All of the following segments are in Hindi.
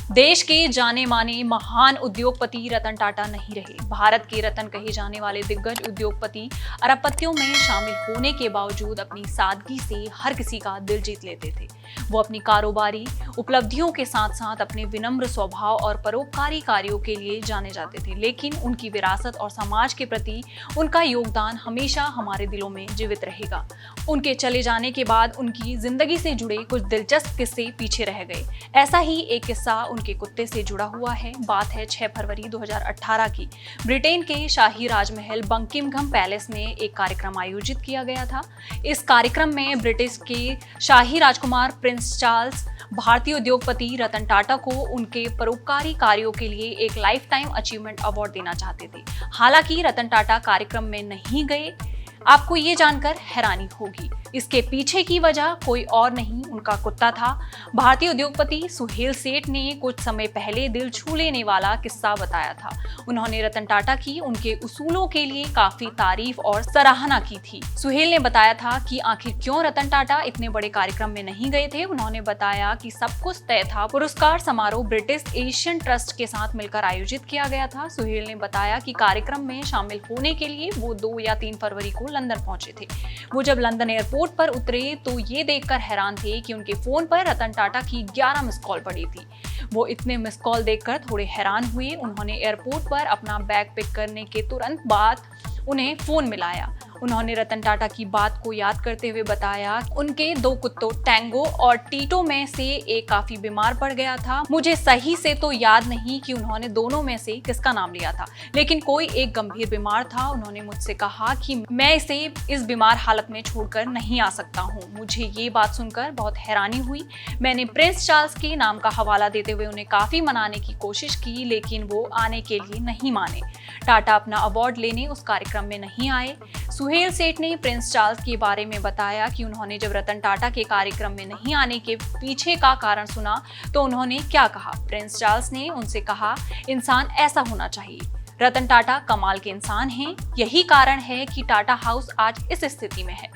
देश के जाने माने महान उद्योगपति रतन टाटा नहीं रहे। भारत के रतन कहे जाने वाले दिग्गज उद्योगपति अरबपतियों में शामिल होने के बावजूद अपनी सादगी से हर किसी का दिल जीत लेते थे। वो अपनी कारोबारी उपलब्धियों के साथ साथ अपने विनम्र स्वभाव और परोपकारी कार्यों के लिए जाने जाते थे, लेकिन उनकी विरासत और समाज के प्रति उनका योगदान हमेशा हमारे दिलों में जीवित रहेगा। उनके चले जाने के बाद उनकी जिंदगी से जुड़े कुछ दिलचस्प किस्से पीछे रह गए। ऐसा ही एक किस्सा उनके कुत्ते से जुड़ा हुआ है। बात है 6 फरवरी 2018 की। ब्रिटेन के शाही राजमहल बकिंघम पैलेस में एक कार्यक्रम आयोजित किया गया था। इस कार्यक्रम में ब्रिटिश के शाही राजकुमार प्रिंस चार्ल्स भारतीय उद्योगपति रतन टाटा को उनके परोपकारी कार्यों के लिए एक लाइफ टाइम अचीवमेंट अवार्ड देना चाहते थे। हालांकि रतन टाटा कार्यक्रम में नहीं गए। आपको ये जानकर हैरानी होगी, इसके पीछे की वजह कोई और नहीं, उनका कुत्ता था। भारतीय उद्योगपति सुहेल सेठ ने कुछ समय पहले दिल छू लेने वाला किस्सा बताया था। उन्होंने रतन टाटा की उनके उसूलों के लिए काफी तारीफ और सराहना की थी। सुहेल ने बताया था कि आखिर क्यों रतन टाटा इतने बड़े कार्यक्रम में नहीं गए थे। उन्होंने बताया कि सब कुछ तय था। पुरस्कार समारोह ब्रिटिश एशियन ट्रस्ट के साथ मिलकर आयोजित किया गया था। सुहेल ने बताया कि कार्यक्रम में शामिल होने के लिए वो 2 या 3 फरवरी को लंदन पहुंचे थे। वो जब लंदन एयरपोर्ट पर उतरे तो ये देखकर हैरान थे कि उनके फोन पर रतन टाटा की 11 मिस कॉल पड़ी थी। वो इतने मिस कॉल देखकर थोड़े हैरान हुए। उन्होंने एयरपोर्ट पर अपना बैग पिक करने के तुरंत बाद उन्हें फोन मिलाया। उन्होंने रतन टाटा की बात को याद करते हुए बताया, उनके 2 कुत्तों टैंगो और टीटो में से एक काफी बीमार पड़ गया था। मुझे सही से तो याद नहीं कि उन्होंने दोनों में से किसका नाम लिया था, लेकिन कोई एक गंभीर बीमार था। उन्होंने मुझसे कहा कि मैं इसे इस बीमार हालत में छोड़कर नहीं आ सकता हूँ। मुझे ये बात सुनकर बहुत हैरानी हुई। मैंने प्रिंस चार्ल्स के नाम का हवाला देते हुए उन्हें काफी मनाने की कोशिश की, लेकिन वो आने के लिए नहीं माने। टाटा अपना अवार्ड लेने उस कार्यक्रम में नहीं आए। सुहेल सेठ ने प्रिंस चार्ल्स के बारे में बताया कि उन्होंने जब रतन टाटा के कार्यक्रम में नहीं आने के पीछे का कारण सुना तो उन्होंने क्या कहा। प्रिंस चार्ल्स ने उनसे कहा, इंसान ऐसा होना चाहिए। रतन टाटा कमाल के इंसान हैं, यही कारण है कि टाटा हाउस आज इस स्थिति में है।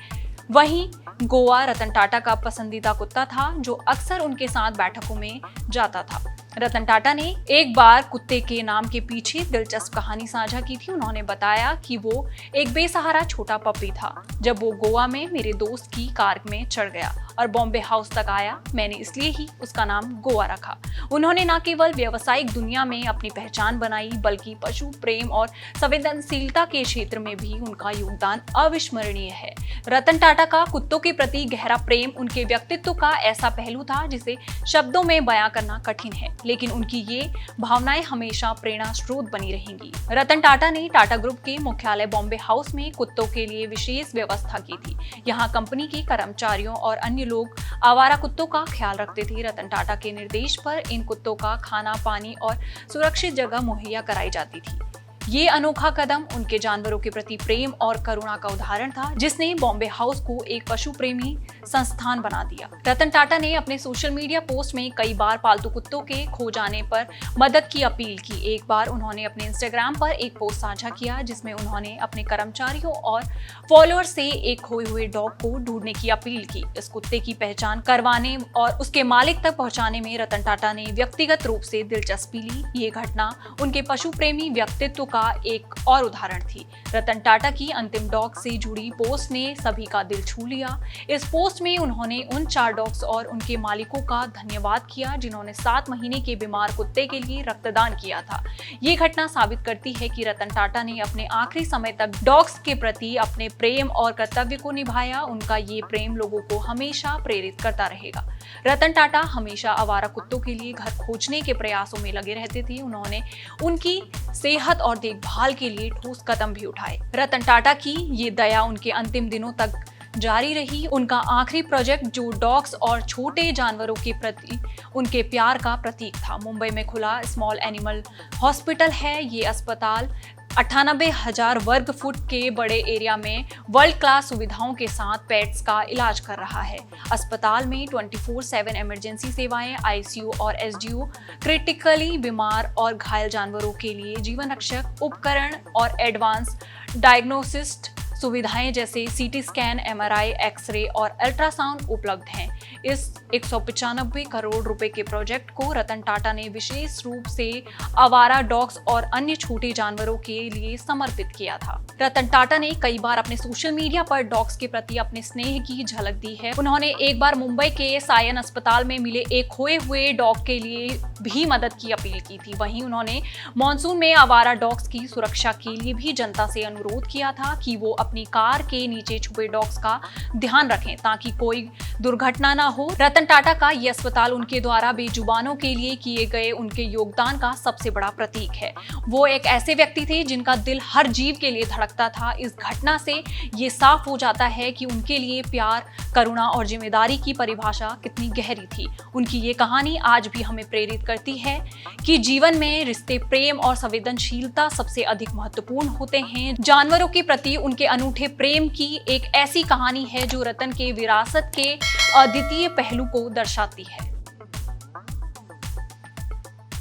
वहीं गोवा रतन टाटा का पसंदीदा कुत्ता था, जो अक्सर उनके साथ बैठकों में जाता था। रतन टाटा ने एक बार कुत्ते के नाम के पीछे दिलचस्प कहानी साझा की थी। उन्होंने बताया कि वो एक बेसहारा छोटा पपी था। जब वो गोवा में मेरे दोस्त की कार में चढ़ गया और बॉम्बे हाउस तक आया, मैंने इसलिए ही उसका नाम गोवा रखा। उन्होंने न केवल व्यावसायिक दुनिया में अपनी पहचान बनाई, बल्कि पशु प्रेम और संवेदनशीलता के क्षेत्र में भी उनका योगदान अविस्मरणीय है। रतन टाटा का कुत्तों के प्रति गहरा प्रेम उनके व्यक्तित्व का ऐसा पहलू था जिसे शब्दों में बयां करना कठिन है, लेकिन उनकी ये भावनाएं हमेशा प्रेरणा स्रोत बनी रहेंगी। रतन टाटा ने टाटा ग्रुप के मुख्यालय बॉम्बे हाउस में कुत्तों के लिए विशेष व्यवस्था की थी। यहाँ कंपनी के कर्मचारियों और अन्य लोग आवारा कुत्तों का ख्याल रखते थे। रतन टाटा के निर्देश पर इन कुत्तों का खाना, पानी और सुरक्षित जगह मुहैया कराई जाती थी। ये अनोखा कदम उनके जानवरों के प्रति प्रेम और करुणा का उदाहरण था, जिसने बॉम्बे हाउस को एक पशु प्रेमी संस्थान बना दिया। रतन टाटा ने अपने सोशल मीडिया पोस्ट में कई बार पालतू कुत्तों के खो जाने पर मदद की अपील की। एक बार उन्होंने अपने इंस्टाग्राम पर एक पोस्ट साझा किया, जिसमें उन्होंने अपने कर्मचारियों और फॉलोअर से एक खोए हुए डॉग को ढूंढने की अपील की। इस कुत्ते की पहचान करवाने और उसके मालिक तक पहुंचाने में रतन टाटा ने व्यक्तिगत रूप से दिलचस्पी ली। ये घटना उनके पशु प्रेमी व्यक्तित्व का एक और उदाहरण थी। रतन टाटा की अंतिम डॉग से जुड़ी पोस्ट ने सभी का दिल छू लिया। इस पोस्ट में उन्होंने उन 4 डॉग्स और उनके मालिकों का धन्यवाद किया, जिन्होंने 7 महीने के बीमार कुत्ते के लिए रक्तदान किया था। ये घटना साबित करती है कि रतन टाटा ने अपने आखिरी समय तक डॉग्स के प्रति अपने प्रेम और कर्तव्य को निभाया। उनका ये प्रेम लोगों को हमेशा प्रेरित करता रहेगा। रतन टाटा हमेशा आवारा कुत्तों के लिए घर खोजने के प्रयासों में लगे रहते थे। उन्होंने उनकी सेहत और देखभाल के लिए ठोस कदम भी उठाए। रतन टाटा की ये दया उनके अंतिम दिनों तक जारी रही। उनका आखिरी प्रोजेक्ट, जो डॉग्स और छोटे जानवरों के प्रति उनके प्यार का प्रतीक था, मुंबई में खुला स्मॉल एनिमल हॉस्पिटल है। ये अस्पताल 98,000 वर्ग फुट के बड़े एरिया में वर्ल्ड क्लास सुविधाओं के साथ पेट्स का इलाज कर रहा है। अस्पताल में 24/7 इमरजेंसी सेवाएं, आईसीयू और एसडीयू, क्रिटिकली बीमार और घायल जानवरों के लिए जीवन रक्षक उपकरण और एडवांस डायग्नोसिस्ट सुविधाएं जैसे सीटी स्कैन, एमआरआई, एक्सरे और अल्ट्रासाउंड उपलब्ध हैं। इस 195 करोड़ रुपए के प्रोजेक्ट को रतन टाटा ने विशेष रूप से आवारा डॉग्स और अन्य छोटे जानवरों के लिए समर्पित किया था। रतन टाटा ने कई बार अपने सोशल मीडिया पर डॉग्स के प्रति अपने स्नेह की झलक दी है। उन्होंने एक बार मुंबई के सायन अस्पताल में मिले एक खोए हुए डॉग के लिए भी मदद की अपील की थी। वहीं उन्होंने मॉनसून में आवारा डॉग्स की सुरक्षा के लिए भी जनता से अनुरोध किया था कि वो अपनी कार के नीचे छुपे डॉग्स का ध्यान रखें ताकि कोई दुर्घटना ना हो। रतन टाटा का ये अस्पताल उनके द्वारा बेजुबानों के लिए किए गए उनके योगदान का सबसे बड़ा प्रतीक है। वो एक ऐसे व्यक्ति थे जिनका दिल हर जीव के लिए धड़कता था। इस घटना से ये साफ हो जाता है कि उनके लिए प्यार, करुणा और जिम्मेदारी की परिभाषा कितनी गहरी थी। उनकी ये कहानी आज भी हमें प्रेरित करती है कि जीवन में रिश्ते, प्रेम और संवेदनशीलता सबसे अधिक महत्वपूर्ण होते हैं। जानवरों के प्रति उनके अनूठे प्रेम की एक ऐसी कहानी है जो रतन के विरासत के अद्वितीय पहलू को दर्शाती है।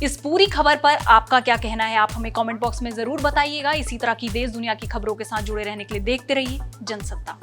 इस पूरी खबर पर आपका क्या कहना है, आप हमें कमेंट बॉक्स में जरूर बताइएगा। इसी तरह की देश दुनिया की खबरों के साथ जुड़े रहने के लिए देखते रहिए जनसत्ता।